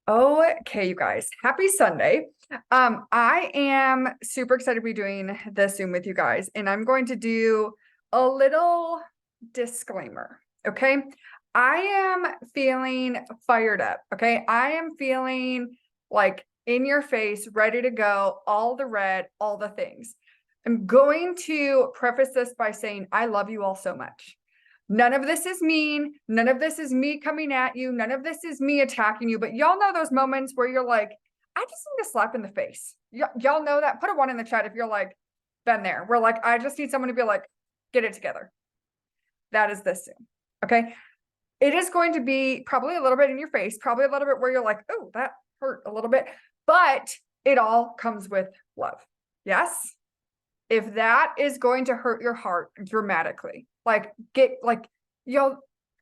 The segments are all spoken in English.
Okay, you guys, happy Sunday. I am super excited to be doing this Zoom with you guys, and I'm going to do a little disclaimer. Okay. I am feeling fired up. Okay. I am feeling like in your face, ready to go, all the red, all the things. I'm going to preface this by saying I love you all so much. None of this is mean. None of this is me coming at you. None of this is me attacking you. But y'all know those moments where you're like, I just need a slap in the face. Y'all know that. Put a one in the chat if you're like, been there. We're like, I just need someone to be like, get it together. That is this Zoom. Okay. It is going to be probably a little bit in your face, probably a little bit where you're like, oh, that hurt a little bit. But it all comes with love. Yes. If that is going to hurt your heart dramatically, y'all,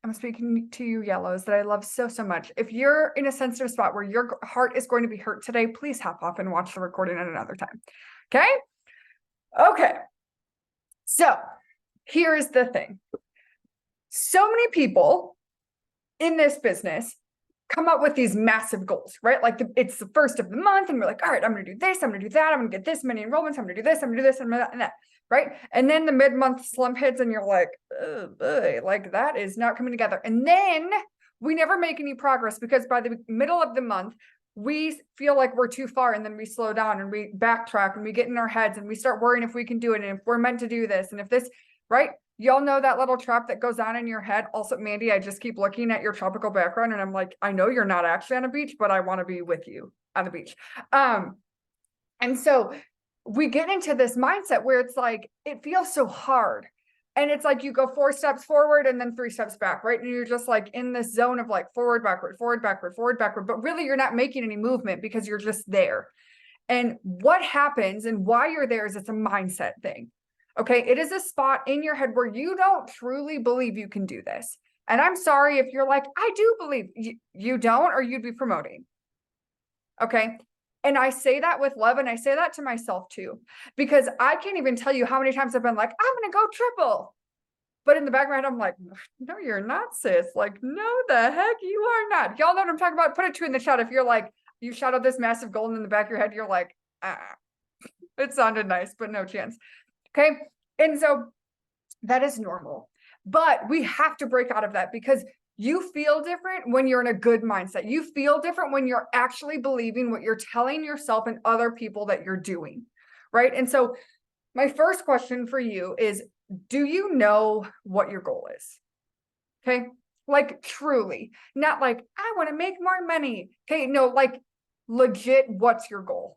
I'm speaking to you yellows that I love so much. If you're in a sensitive spot where your heart is going to be hurt today, please hop off and watch the recording at another time. Okay. So here is the thing. So many people in this business come up with these massive goals, right? Like it's the first of the month and we're like, all right, I'm going to do this. I'm going to do that. I'm going to get this many enrollments. I'm going to do this. I'm going to do this and that, right? And then the mid-month slump hits and you're like, oh boy, like that is not coming together. And then we never make any progress because by the middle of the month, we feel like we're too far and then we slow down and we backtrack and we get in our heads and we start worrying if we can do it and if we're meant to do this and if this, right? Y'all know that little trap that goes on in your head. Also, Mandy, I just keep looking at your tropical background and I'm like, I know you're not actually on a beach, but I want to be with you on the beach. And so we get into this mindset where it's like, it feels so hard. And it's like you go 4 steps forward and then 3 steps back, right? And you're just like in this zone of like forward, backward, forward, backward, forward, backward. But really, you're not making any movement because you're just there. And what happens and why you're there is it's a mindset thing. Okay, it is a spot in your head where you don't truly believe you can do this. And I'm sorry if you're like, I do believe you don't, or you'd be promoting. Okay. And I say that with love and I say that to myself too, because I can't even tell you how many times I've been like, I'm going to go triple. But in the background, I'm like, no, you're not, sis. Like, no, the heck you are not. Y'all know what I'm talking about. Put a 2 in the chat if you're like, you shadowed this massive goal and in the back of your head, you're like, it sounded nice, but no chance. Okay. And so that is normal, but we have to break out of that because you feel different when you're in a good mindset. You feel different when you're actually believing what you're telling yourself and other people that you're doing. Right. And so my first question for you is, do you know what your goal is? Okay. Like truly, not like, I want to make more money. Okay. No, like legit, what's your goal?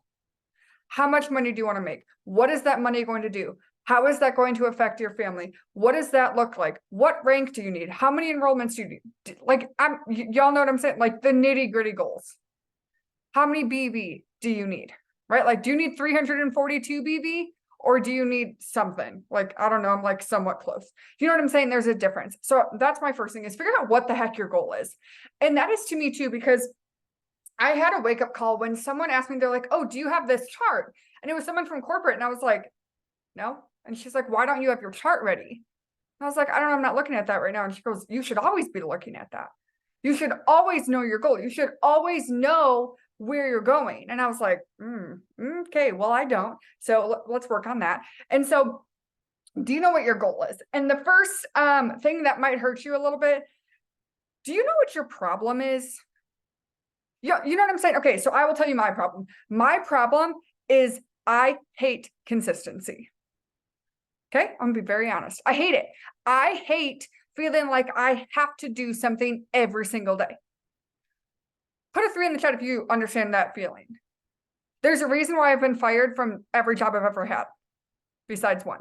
How much money do you want to make? What is that money going to do? How is that going to affect your family? What does that look like? What rank do you need? How many enrollments do you need? Like, y'all know what I'm saying? Like the nitty gritty goals. How many BB do you need? Right? Like, do you need 342 BB or do you need something? Like, I don't know. I'm like somewhat close. You know what I'm saying? There's a difference. So that's my first thing is figure out what the heck your goal is. And that is to me too, because I had a wake up call when someone asked me, they're like, oh, do you have this chart? And it was someone from corporate. And I was like, no. And she's like, why don't you have your chart ready? And I was like, I don't know, I'm not looking at that right now. And she goes, you should always be looking at that. You should always know your goal. You should always know where you're going. And I was like, okay, well, I don't. So let's work on that. And so do you know what your goal is? And the first thing that might hurt you a little bit, do you know what your problem is? Yeah, you know what I'm saying? Okay, so I will tell you my problem. My problem is I hate consistency. Okay, I'm gonna be very honest. I hate it. I hate feeling like I have to do something every single day. Put a 3 in the chat if you understand that feeling. There's a reason why I've been fired from every job I've ever had, besides one.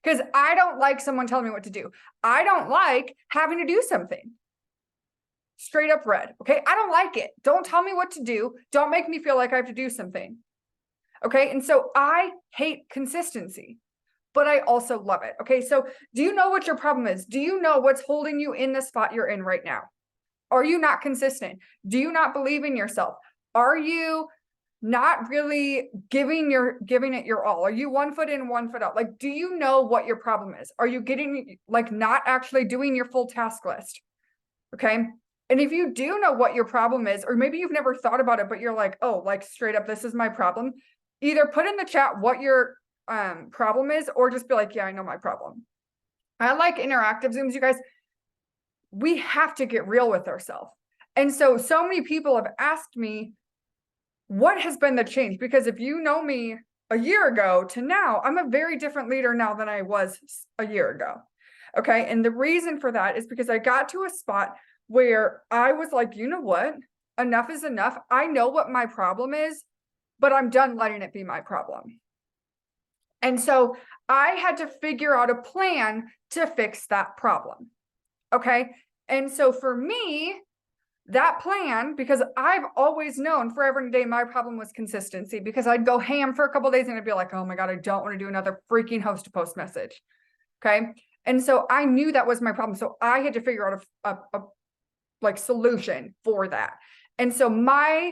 Because I don't like someone telling me what to do. I don't like having to do something. Straight up red. Okay, I don't like it. Don't tell me what to do. Don't make me feel like I have to do something. Okay, and so I hate consistency, but I also love it. Okay, so do you know what your problem is? Do you know what's holding you in the spot you're in right now? Are you not consistent? Do you not believe in yourself? Are you not really giving it your all? Are you 1 foot in, 1 foot out? Like, do you know what your problem is? Are you getting like not actually doing your full task list? Okay. And if you do know what your problem is, or maybe you've never thought about it, but you're like, oh, like straight up, this is my problem. Either put in the chat what your problem is, or just be like, yeah, I know my problem. I like interactive Zooms, you guys. We have to get real with ourselves. And so many people have asked me, what has been the change? Because if you know me a year ago to now, I'm a very different leader now than I was a year ago. Okay. And the reason for that is because I got to a spot where I was like, you know what? Enough is enough. I know what my problem is, but I'm done letting it be my problem. And so I had to figure out a plan to fix that problem. Okay. And so for me, that plan, because I've always known forever and a day, my problem was consistency, because I'd go ham for a couple of days and I'd be like, oh my God, I don't want to do another freaking host to post message. Okay. And so I knew that was my problem. So I had to figure out a like solution for that. And so my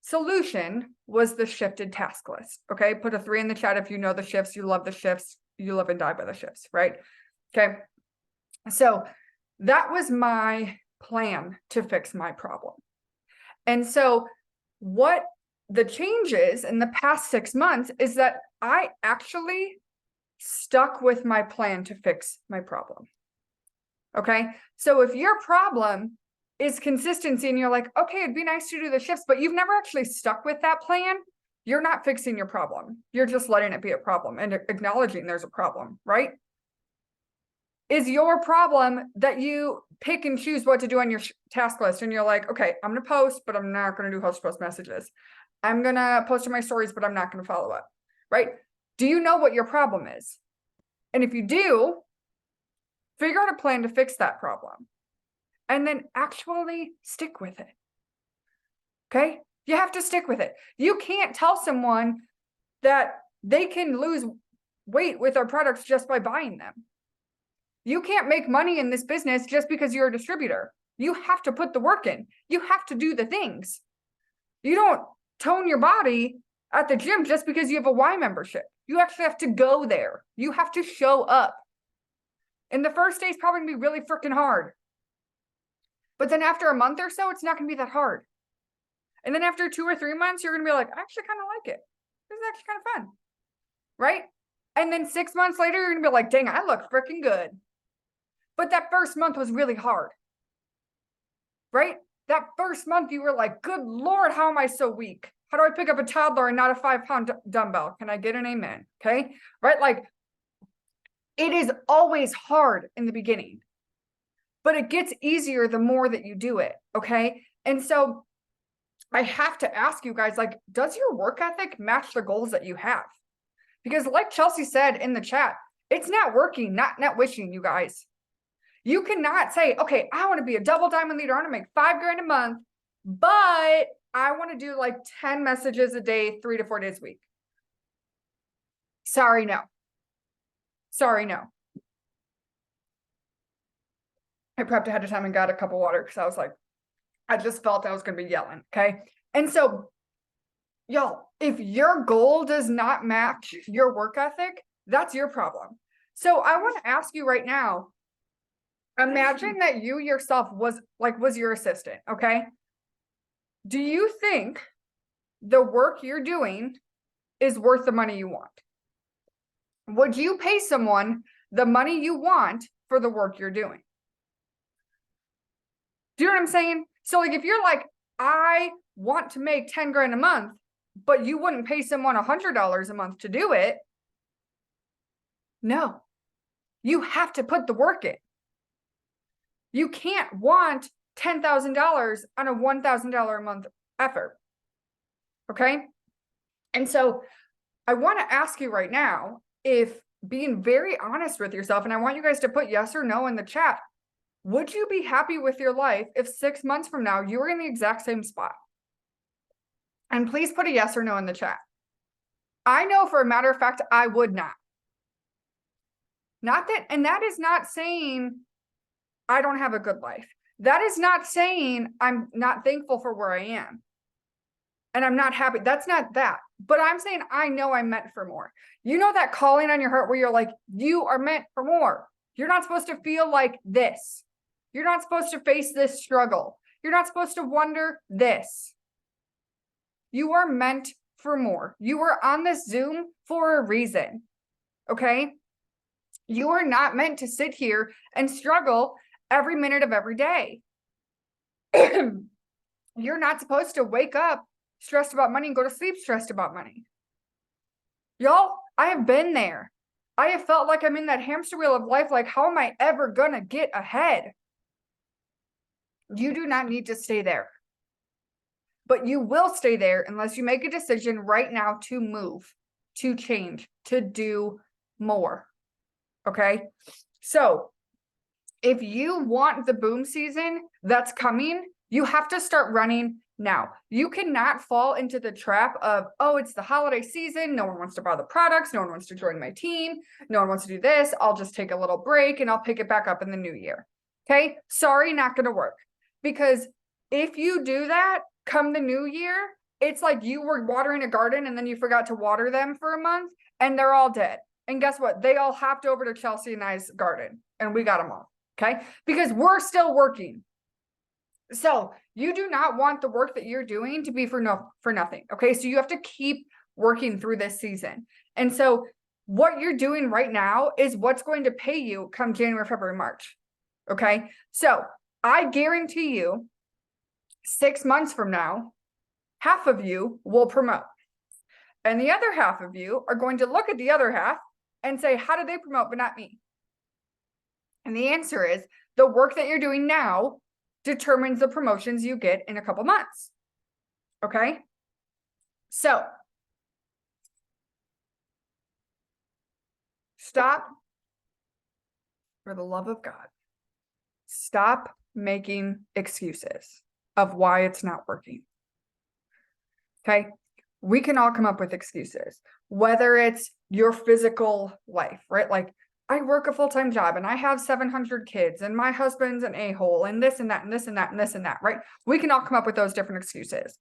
solution was the shifted task list. Okay. Put a 3 in the chat if you know the shifts, you love the shifts, you live and die by the shifts, right? Okay. So that was my plan to fix my problem. And so what the changes in the past 6 months is that I actually stuck with my plan to fix my problem. Okay. So if your problem is consistency and you're like, okay, it'd be nice to do the shifts, but you've never actually stuck with that plan, you're not fixing your problem. You're just letting it be a problem and acknowledging there's a problem, right? Is your problem that you pick and choose what to do on your task list and you're like, okay, I'm going to post, but I'm not going to do host post messages. I'm going to post in my stories, but I'm not going to follow up, right? Do you know what your problem is? And if you do, figure out a plan to fix that problem and then actually stick with it. Okay? You have to stick with it. You can't tell someone that they can lose weight with our products just by buying them. You can't make money in this business just because you're a distributor. You have to put the work in. You have to do the things. You don't tone your body at the gym just because you have a Y membership. You actually have to go there. You have to show up. And the first day is probably going to be really freaking hard. But then after a month or so, it's not going to be that hard. And then after 2 or 3 months, you're going to be like, I actually kind of like it. This is actually kind of fun. Right? And then 6 months later, you're going to be like, dang, I look freaking good. But that first month was really hard, right? That first month you were like, good Lord, how am I so weak? How do I pick up a toddler and not a 5-pound dumbbell? Can I get an amen? Okay, right? Like it is always hard in the beginning, but it gets easier the more that you do it, okay? And so I have to ask you guys, like, does your work ethic match the goals that you have? Because like Chelsea said in the chat, it's not working, not wishing, you guys. You cannot say, okay, I want to be a double diamond leader. I want to make $5,000 a month, but I want to do like 10 messages a day, 3 to 4 days a week. Sorry, no. Sorry, no. I prepped ahead of time and got a cup of water because I was like, I just felt I was going to be yelling. Okay. And so, y'all, if your goal does not match your work ethic, that's your problem. So I want to ask you right now, imagine that you yourself was your assistant, okay? Do you think the work you're doing is worth the money you want? Would you pay someone the money you want for the work you're doing? Do you know what I'm saying? So like if you're like, I want to make 10 grand a month, but you wouldn't pay someone $100 a month to do it. No, you have to put the work in. You can't want $10,000 on a $1,000 a month effort. Okay. And so I want to ask you right now, if being very honest with yourself, and I want you guys to put yes or no in the chat, would you be happy with your life if 6 months from now you were in the exact same spot? And please put a yes or no in the chat. I know for a matter of fact, I would not. Not that, and that is not saying I don't have a good life. That is not saying I'm not thankful for where I am and I'm not happy. That's not that. But I'm saying I know I'm meant for more. You know that calling on your heart where you're like, you are meant for more. You're not supposed to feel like this. You're not supposed to face this struggle. You're not supposed to wonder this. You are meant for more. You are on this Zoom for a reason. Okay? You are not meant to sit here and struggle every minute of every day. You're not supposed to wake up stressed about money and go to sleep stressed about money. Y'all, I have been there. I have felt like I'm in that hamster wheel of life. Like, how am I ever gonna get ahead? You do not need to stay there. But you will stay there unless you make a decision right now to move, to change, to do more. Okay? So, if you want the boom season that's coming, you have to start running now. You cannot fall into the trap of, oh, it's the holiday season. No one wants to buy the products. No one wants to join my team. No one wants to do this. I'll just take a little break and I'll pick it back up in the new year. Okay? Sorry, not going to work. Because if you do that, come the new year, it's like you were watering a garden and then you forgot to water them for a month and they're all dead. And guess what? They all hopped over to Chelsea and I's garden and we got them all. Okay? Because we're still working. So you do not want the work that you're doing to be for nothing. Okay. So you have to keep working through this season. And so what you're doing right now is what's going to pay you come January, February, March. Okay. So I guarantee you 6 months from now, half of you will promote. And the other half of you are going to look at the other half and say, how did they promote, but not me? And the answer is the work that you're doing now determines the promotions you get in a couple months. Okay? So, stop, for the love of God, stop making excuses of why it's not working. Okay? We can all come up with excuses, whether it's your physical life, right? Like, I work a full-time job and I have 700 kids and my husband's an a-hole and this and that and this and that and this and that, right? We can all come up with those different excuses.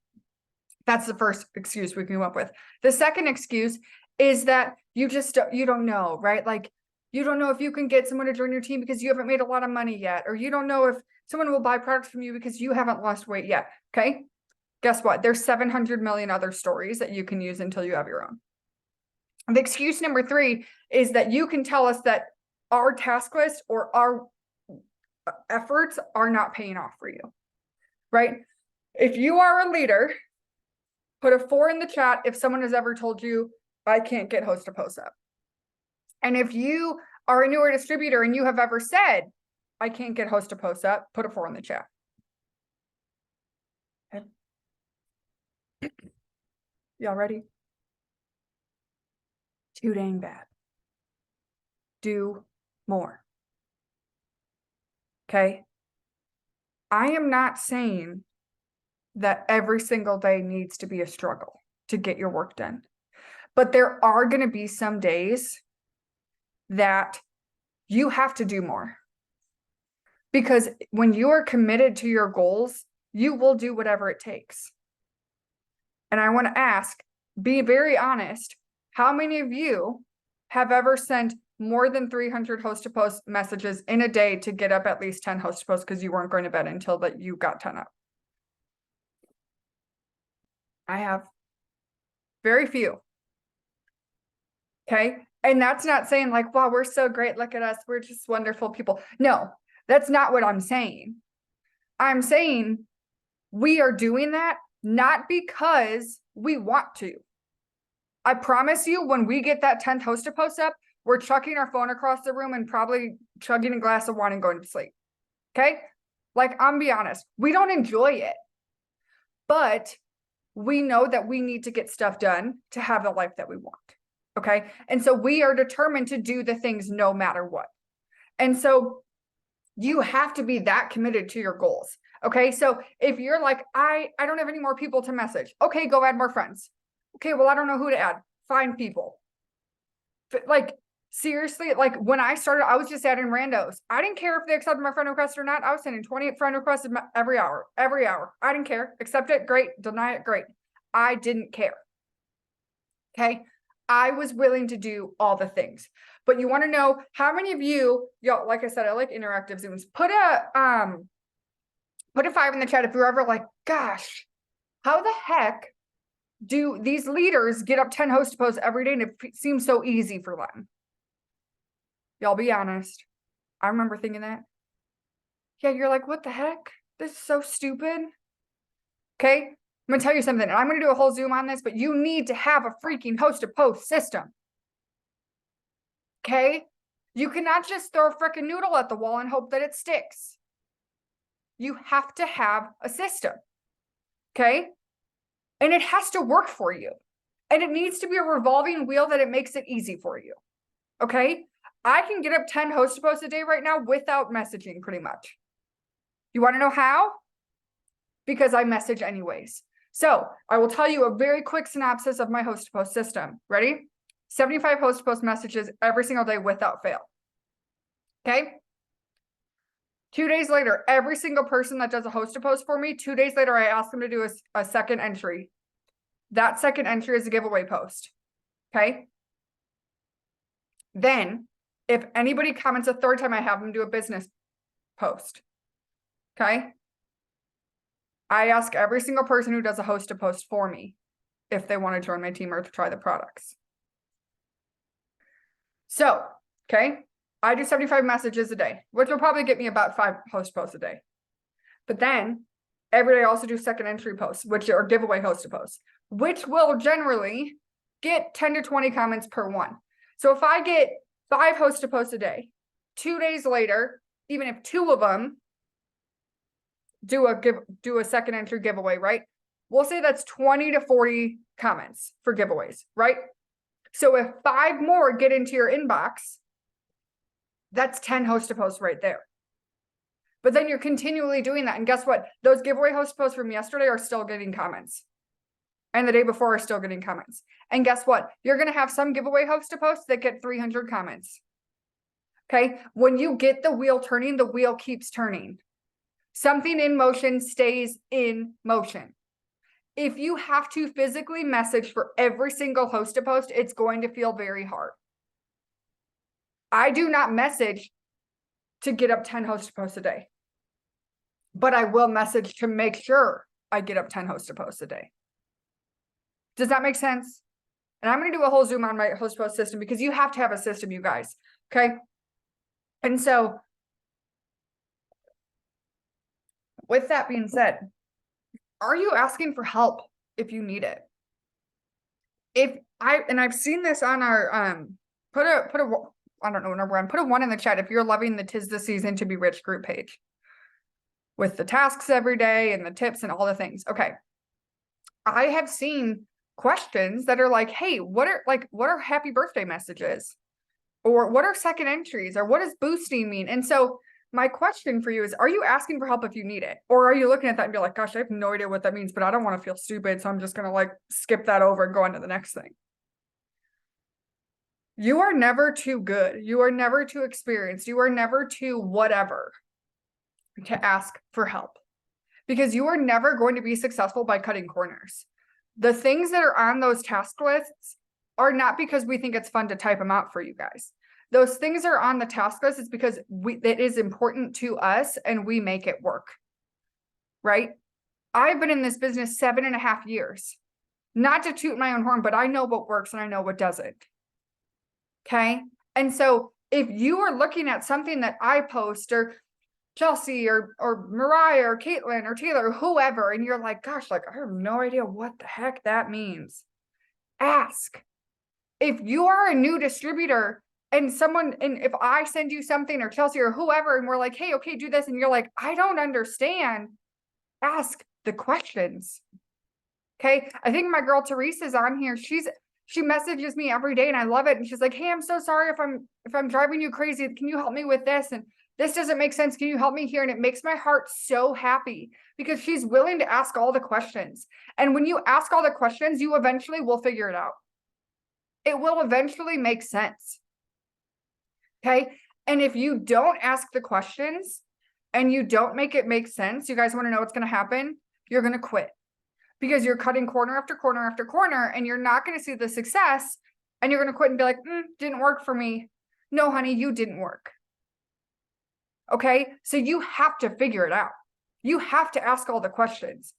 That's the first excuse we can come up with. The second excuse is that you don't know, right? Like, you don't know if you can get someone to join your team because you haven't made a lot of money yet, or you don't know if someone will buy products from you because you haven't lost weight yet. Okay? Guess what? There's 700 million other stories that you can use until you have your own. The excuse number 3 is that you can tell us that our task list or our efforts are not paying off for you, right? If you are a leader, put a 4 in the chat if someone has ever told you, I can't get host to post up. And if you are a newer distributor and you have ever said, I can't get host to post up, put a 4 in the chat. Okay. Y'all ready? Too dang bad. Do more. Okay? I am not saying that every single day needs to be a struggle to get your work done. But there are going to be some days that you have to do more. Because when you are committed to your goals, you will do whatever it takes. And I want to ask, be very honest, how many of you have ever sent more than 300 host to post messages in a day to get up at least 10 host to post because you weren't going to bed until that you got 10 up? I have. Very few. Okay. And that's not saying like, wow, we're so great. Look at us. We're just wonderful people. No, that's not what I'm saying. I'm saying we are doing that not because we want to. I promise you, when we get that 10th host to post up, we're chucking our phone across the room and probably chugging a glass of wine and going to sleep. Okay? Like, I'm be honest, we don't enjoy it. But we know that we need to get stuff done to have the life that we want. Okay? And so we are determined to do the things no matter what. And so you have to be that committed to your goals. Okay? So if you're like, I don't have any more people to message. Okay, go add more friends. Okay, well, I don't know who to add. Find people. Like, seriously, like when I started, I was just adding randos. I didn't care if they accepted my friend request or not. I was sending 28 friend requests every hour. I didn't care. Accept it, great. Deny it, great. I didn't care. Okay. I was willing to do all the things. But you want to know how many of you, y'all, like I said, I like interactive Zooms. Put a 5 in the chat if you're ever like, gosh, how the heck do these leaders get up 10 host posts every day and it seems so easy for them? Y'all be honest. I remember thinking that. Yeah, you're like, what the heck? This is so stupid. Okay, I'm gonna tell you something, and I'm gonna do a whole Zoom on this, but you need to have a freaking host to post system. Okay, you cannot just throw a freaking noodle at the wall and hope that it sticks. You have to have a system. Okay, and it has to work for you, and it needs to be a revolving wheel that it makes it easy for you. Okay, I can get up 10 host posts a day right now without messaging, pretty much. You want to know how? Because I message anyways. So I will tell you a very quick synopsis of my host post system. Ready? 75 host post messages every single day without fail. Okay. 2 days later, every single person that does a host post for me, 2 days later, I ask them to do a second entry. That second entry is a giveaway post. Okay. Then if anybody comments a third time, I have them do a business post. Okay. I ask every single person who does a host post for me if they want to join my team or to try the products. So, okay, I do 75 messages a day, which will probably get me about 5 host posts a day. But then every day I also do second entry posts, which are giveaway host posts, which will generally get 10 to 20 comments per one. So if I get 5 host posts a day, 2 days later, even if 2 of them do a second entry giveaway, right? We'll say that's 20 to 40 comments for giveaways, right? So if 5 more get into your inbox, that's 10 host posts right there. But then you're continually doing that. And guess what? Those giveaway host posts from yesterday are still getting comments. And the day before are still getting comments. And guess what? You're going to have some giveaway host posts that get 300 comments. Okay. When you get the wheel turning, the wheel keeps turning. Something in motion stays in motion. If you have to physically message for every single host post, it's going to feel very hard. I do not message to get up 10 host posts a day, but I will message to make sure I get up 10 host posts a day. Does that make sense? And I'm going to do a whole Zoom on my host post system because you have to have a system, you guys. Okay. And so with that being said, are you asking for help if you need it? I've seen this on our, I don't know, number one, put a 1 in the chat if you're loving the 'Tis the Season to Be Rich group page with the tasks every day and the tips and all the things. Okay. I have seen questions that are like, hey, what are happy birthday messages? Or what are second entries? Or what does boosting mean? And so my question for you is, are you asking for help if you need it? Or are you looking at that and be like, gosh, I have no idea what that means, but I don't want to feel stupid. So I'm just going to like skip that over and go on to the next thing. You are never too good. You are never too experienced. You are never too whatever to ask for help, because you are never going to be successful by cutting corners. The things that are on those task lists are not because we think it's fun to type them out for you guys. Those things are on the task list. It's because it is important to us and we make it work, right? I've been in this business 7.5 years, not to toot my own horn, but I know what works and I know what doesn't. Okay. And so if you are looking at something that I post or Chelsea or Mariah or Caitlin or Taylor, or whoever, and you're like, gosh, like, I have no idea what the heck that means. Ask. If you are a new distributor and if I send you something or Chelsea or whoever, and we're like, hey, okay, do this. And you're like, I don't understand. Ask the questions. Okay. I think my girl Teresa's on here. She messages me every day and I love it. And she's like, hey, I'm so sorry if I'm driving you crazy. Can you help me with this? And this doesn't make sense. Can you help me here? And it makes my heart so happy because she's willing to ask all the questions. And when you ask all the questions, you eventually will figure it out. It will eventually make sense. Okay. And if you don't ask the questions and you don't make it make sense, you guys want to know what's going to happen? You're going to quit because you're cutting corner after corner after corner and you're not going to see the success and you're going to quit and be like, didn't work for me. No, honey, you didn't work. Okay. So you have to figure it out. You have to ask all the questions.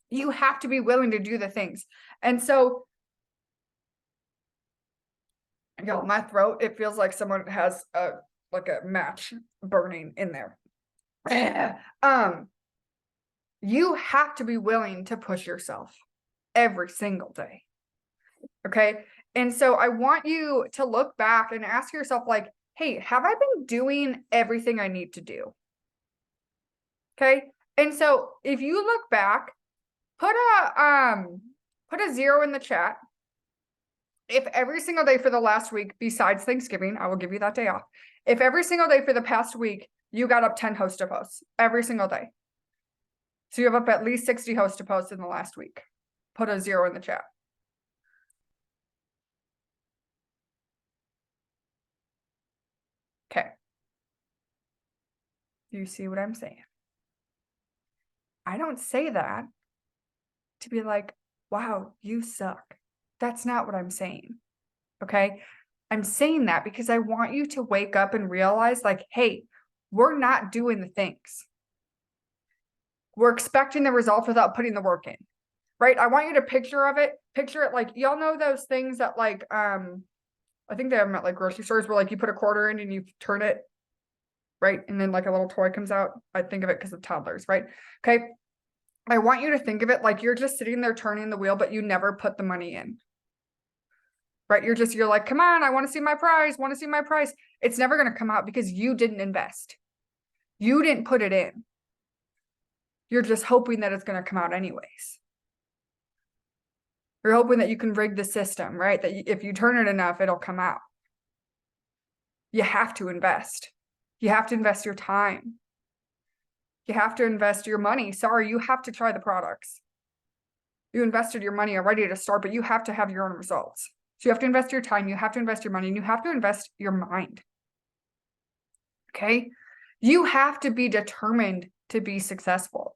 You have to be willing to do the things. And so, my throat, it feels like someone has a match burning in there. You have to be willing to push yourself every single day. Okay. And so I want you to look back and ask yourself, like, hey, have I been doing everything I need to do? Okay. And so if you look back, put a 0 in the chat. If every single day for the last week, besides Thanksgiving, I will give you that day off. If every single day for the past week, you got up 10 host to posts every single day. So you have up at least 60 host to posts in the last week. Put a 0 in the chat. Okay. Do you see what I'm saying? I don't say that to be like, wow, you suck. That's not what I'm saying. Okay. I'm saying that because I want you to wake up and realize, like, hey, we're not doing the things. We're expecting the results without putting the work in. Right. I want you to picture it like, y'all know those things that like, I think they have them at like grocery stores where like you put a quarter in and you turn it. Right. And then like a little toy comes out. I think of it because of toddlers. Right. Okay. I want you to think of it like you're just sitting there turning the wheel, but you never put the money in. Right? You're like, come on, I want to see my prize, It's never going to come out because you didn't invest. You didn't put it in. You're just hoping that it's going to come out anyways. You're hoping that you can rig the system, right? That if you turn it enough, it'll come out. You have to invest. You have to invest your time. You have to invest your money. Sorry, you have to try the products. You invested your money already to start, but you have to have your own results. So you have to invest your time, you have to invest your money, and you have to invest your mind. Okay? You have to be determined to be successful.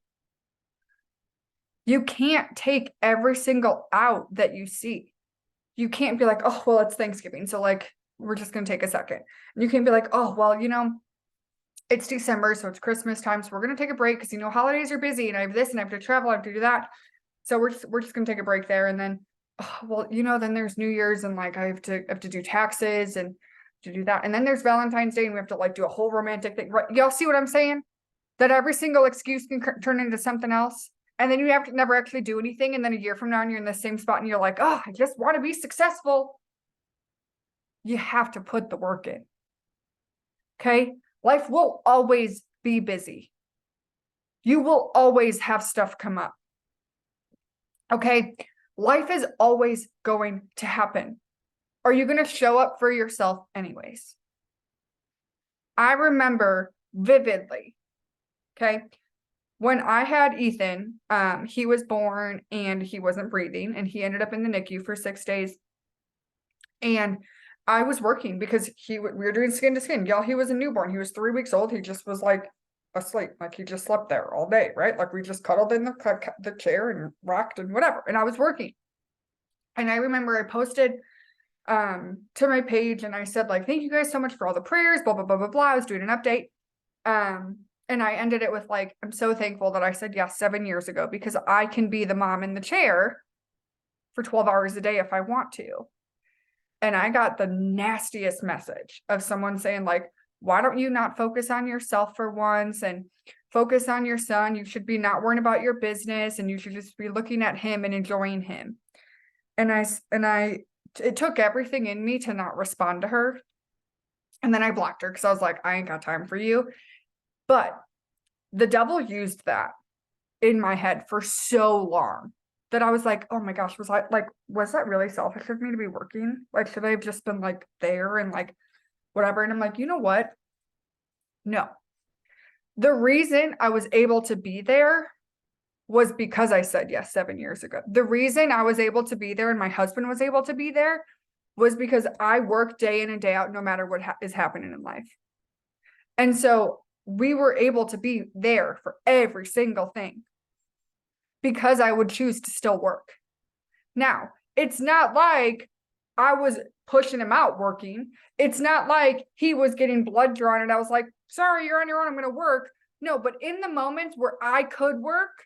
You can't take every single out that you see. You can't be like, oh, well, it's Thanksgiving, so like, we're just going to take a second. And you can't be like, oh, well, it's December, so it's Christmas time, so we're going to take a break because, holidays are busy, and I have this, and I have to travel, I have to do that. So we're just going to take a break there. And then, oh, well, then there's New Year's and like, I have to do taxes and to do that. And then there's Valentine's Day and we have to like do a whole romantic thing. Right? Y'all see what I'm saying? That every single excuse can turn into something else. And then you have to never actually do anything. And then a year from now, and you're in the same spot and you're like, oh, I just want to be successful. You have to put the work in. Okay. Life will always be busy. You will always have stuff come up. Okay, life is always going to happen. Are you going to show up for yourself anyways? I remember vividly, okay, when I had Ethan, he was born and he wasn't breathing and he ended up in the NICU for 6 days. And I was working because we were doing skin to skin. Y'all, he was a newborn. He was 3 weeks old. He just was like asleep, like he just slept there all day, right? Like we just cuddled in the chair and rocked and whatever, and I was working. And I remember I posted to my page and I said like, thank you guys so much for all the prayers, blah blah blah blah blah. I was doing an update, and I ended it with like, I'm so thankful that I said yes 7 years ago because I can be the mom in the chair for 12 hours a day if I want to. And I got the nastiest message of someone saying like, why don't you not focus on yourself for once and focus on your son? You should be not worrying about your business and you should just be looking at him and enjoying him. And it took everything in me to not respond to her. And then I blocked her because I was like, I ain't got time for you. But the devil used that in my head for so long that I was like, oh my gosh, was that really selfish of me to be working? Like, should I have just been like there and like, whatever. And I'm like, you know what? No. The reason I was able to be there was because I said yes 7 years ago. The reason I was able to be there and my husband was able to be there was because I work day in and day out, no matter what is happening in life. And so we were able to be there for every single thing because I would choose to still work. Now, it's not like I was pushing him out working. It's not like he was getting blood drawn and I was like, sorry, you're on your own, I'm going to work. No, but in the moments where I could work,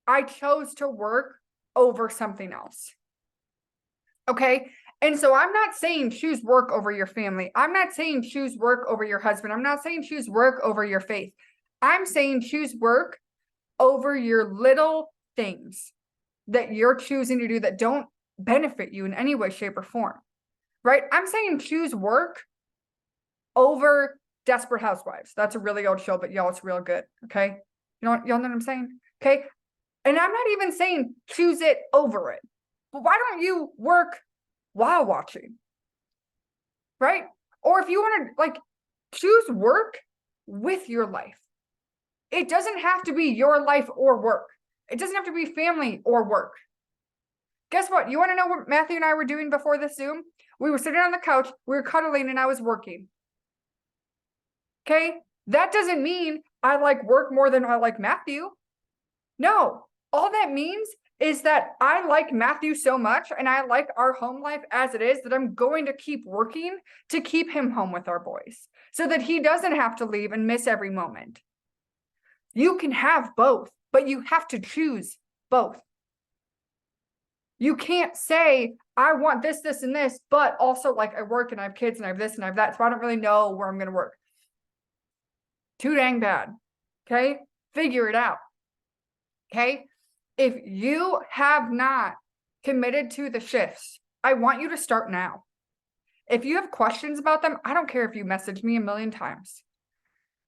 I chose to work over something else. Okay. And so I'm not saying choose work over your family. I'm not saying choose work over your husband. I'm not saying choose work over your faith. I'm saying choose work over your little things that you're choosing to do that don't benefit you in any way, shape, or form. Right? I'm saying choose work over Desperate Housewives. That's a really old show, but y'all, it's real good. Okay. Y'all know what I'm saying? Okay. And I'm not even saying choose it over it. But why don't you work while watching? Right? Or if you want to choose work with your life. It doesn't have to be your life or work. It doesn't have to be family or work. Guess what? You want to know what Matthew and I were doing before this Zoom? We were sitting on the couch, we were cuddling, and I was working. Okay? That doesn't mean I like work more than I like Matthew. No. All that means is that I like Matthew so much and I like our home life as it is that I'm going to keep working to keep him home with our boys so that he doesn't have to leave and miss every moment. You can have both, but you have to choose both. You can't say, I want this, this, and this, but also I work and I have kids and I have this and I have that, so I don't really know where I'm going to work. Too dang bad. Okay? Figure it out. Okay? If you have not committed to the shifts, I want you to start now. If you have questions about them, I don't care if you message me a million times.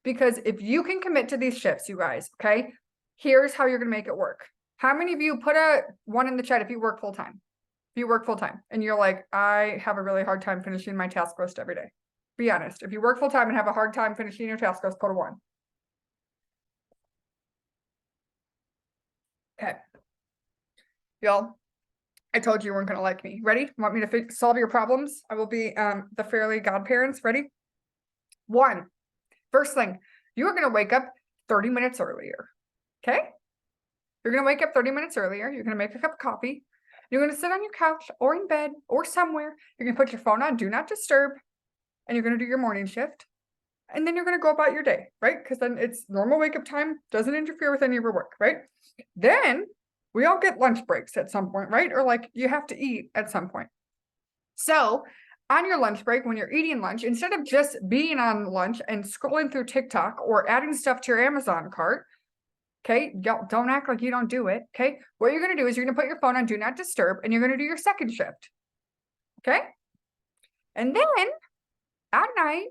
Because if you can commit to these shifts, you guys, okay, here's how you're going to make it work. How many of you put a one in the chat if you work full time? If you work full time and you're like, I have a really hard time finishing my task list every day. Be honest. If you work full time and have a hard time finishing your task list, put a 1. Okay. Y'all, I told you weren't going to like me. Ready? Want me to solve your problems? I will be the fairly godparents. Ready? 1. First thing, you're going to wake up 30 minutes earlier. Okay? You're going to wake up 30 minutes earlier. You're going to make a cup of coffee. You're going to sit on your couch or in bed or somewhere. You're going to put your phone on, do not disturb, and you're going to do your morning shift. And then you're going to go about your day, right? Because then it's normal wake up time, doesn't interfere with any of your work, right? Then we all get lunch breaks at some point, right? Or you have to eat at some point. So on your lunch break, when you're eating lunch, instead of just being on lunch and scrolling through TikTok or adding stuff to your Amazon cart, okay, don't act like you don't do it, okay? What you're going to do is you're going to put your phone on Do Not Disturb, and you're going to do your second shift, okay? And then at night,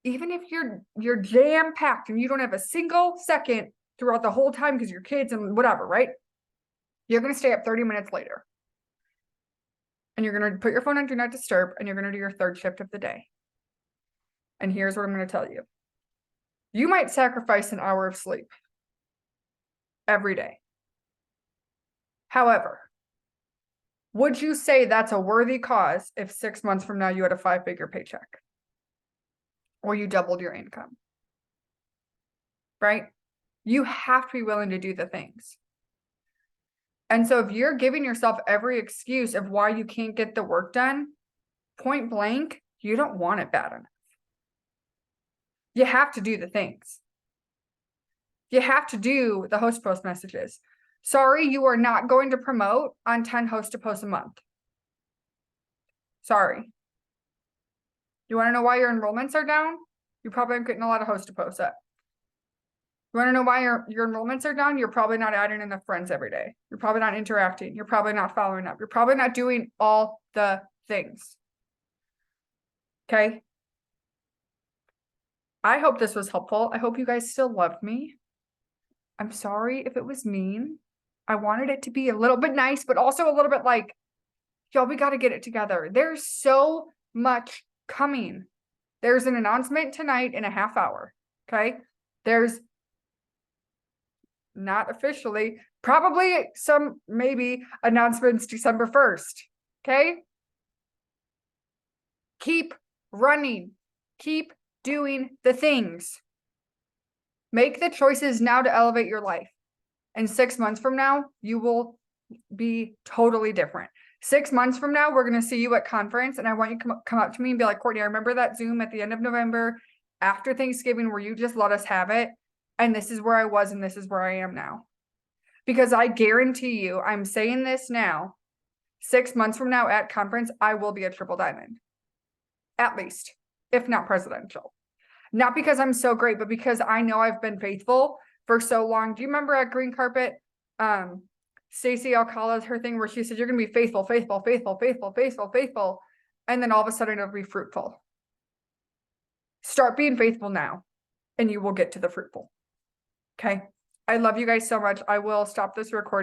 even if you're jam-packed and you don't have a single second throughout the whole time because your kids and whatever, right? You're going to stay up 30 minutes later. And you're going to put your phone on Do Not Disturb, and you're going to do your third shift of the day. And here's what I'm going to tell you. You might sacrifice an hour of sleep every day. However, would you say that's a worthy cause if 6 months from now you had a 5-figure paycheck? Or you doubled your income? Right? You have to be willing to do the things. And so if you're giving yourself every excuse of why you can't get the work done, point blank, you don't want it bad enough. You have to do the things. You have to do the host post messages. Sorry, you are not going to promote on 10 host to post a month. Sorry. You want to know why your enrollments are down? You probably aren't getting a lot of host to posts up. You want to know why your enrollments are down? You're probably not adding enough friends every day. You're probably not interacting. You're probably not following up. You're probably not doing all the things. Okay? I hope this was helpful. I hope you guys still love me. I'm sorry if it was mean. I wanted it to be a little bit nice, but also a little bit y'all, we got to get it together. There's so much coming. There's an announcement tonight in a half hour. Okay? There's not officially, probably some maybe announcements December 1st. Okay? Keep running. Keep doing the things. Make the choices now to elevate your life. And 6 months from now, you will be totally different. 6 months from now, we're going to see you at conference. And I want you to come up to me and be like, Courtney, I remember that Zoom at the end of November after Thanksgiving where you just let us have it. And this is where I was, and this is where I am now. Because I guarantee you, I'm saying this now, 6 months from now at conference, I will be a triple diamond. At least, if not presidential. Not because I'm so great, but because I know I've been faithful for so long. Do you remember at Green Carpet, Stacey Alcala's her thing where she said, you're going to be faithful, faithful, faithful, faithful, faithful, faithful. And then all of a sudden it'll be fruitful. Start being faithful now and you will get to the fruitful. Okay. I love you guys so much. I will stop this recording.